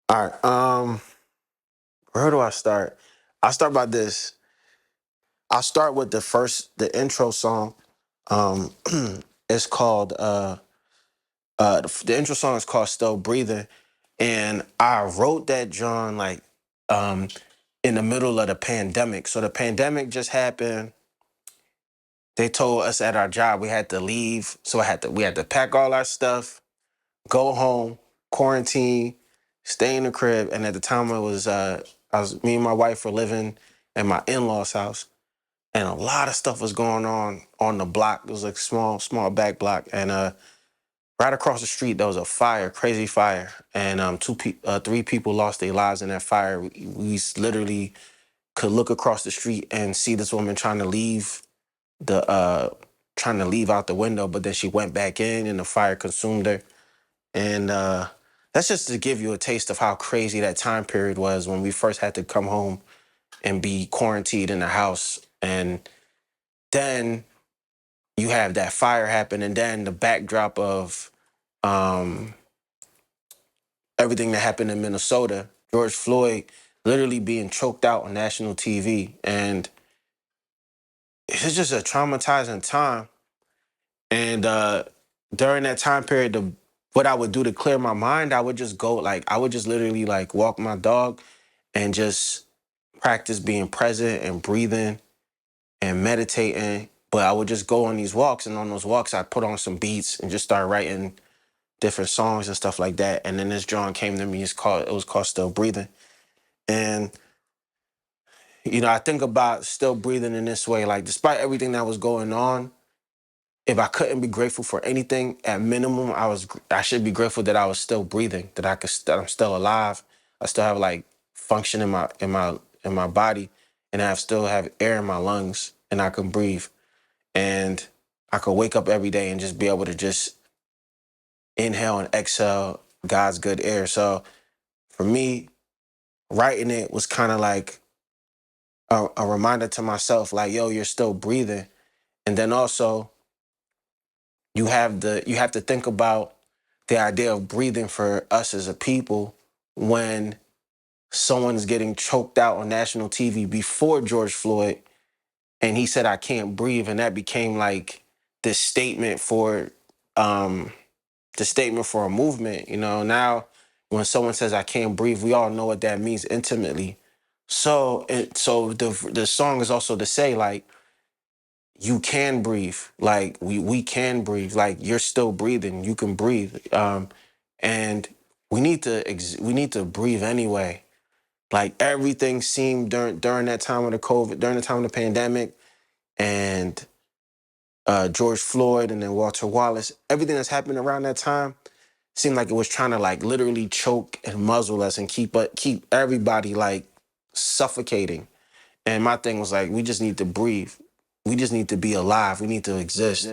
All right. Where do I start? I start by this. I'll start with the intro song. Um, it's called the intro song is called "Still Breathing," and I wrote that John um in the middle of the pandemic. So the pandemic just happened. They told us at our job we had to leave, so we had to pack all our stuff, go home, quarantine, stay in the crib. And at the time, I was me and my wife were living in my in laws' house, and a lot of stuff was going on the block. It was like small back block, and right across the street there was a fire, crazy fire, and three people lost their lives in that fire. We literally could look across the street and see this woman the uh trying to leave out the window, but then she went back in, and the fire consumed her. And that's just to give you a taste of how crazy that time period was when we first had to come home and be quarantined in the house. And then you have that fire happen, and then the backdrop of um, everything that happened in Minnesota, George Floyd literally being choked out on national TV. And it's just a traumatizing time. And during that time period, what I would do to clear my mind, I would just go I would just literally walk my dog and just practice being present and breathing and meditating. But I would just go on these walks, and on those walks, I put on some beats and just start writing different songs and stuff like that. And then this drawing came to me. It was called Still Breathing. And I think about still breathing in this way. Like, despite everything that was going on, if I couldn't be grateful for anything, at minimum, I should be grateful that I was still breathing, that I'm still alive. I still have function in my body, and I still have air in my lungs, and I can breathe, and I could wake up every day and just be able to just inhale and exhale God's good air. So for me, writing it was kind of like a reminder to myself, like, yo, you're still breathing. And then also you have to think about the idea of breathing for us as a people when someone's getting choked out on national TV before George Floyd, and he said, I can't breathe. And that became like this statement for um the statement for a movement. Now when someone says I can't breathe, we all know what that means intimately. So the song is also to say, like, you can breathe. Like, we can breathe. Like, you're still breathing. You can breathe. And we need to breathe anyway. Like, everything seemed during that time of the COVID, during the time of the pandemic, and George Floyd, and then Walter Wallace, everything that's happened around that time seemed like it was trying to literally choke and muzzle us and keep everybody suffocating. And my thing was like, we just need to breathe. We just need to be alive. We need to exist.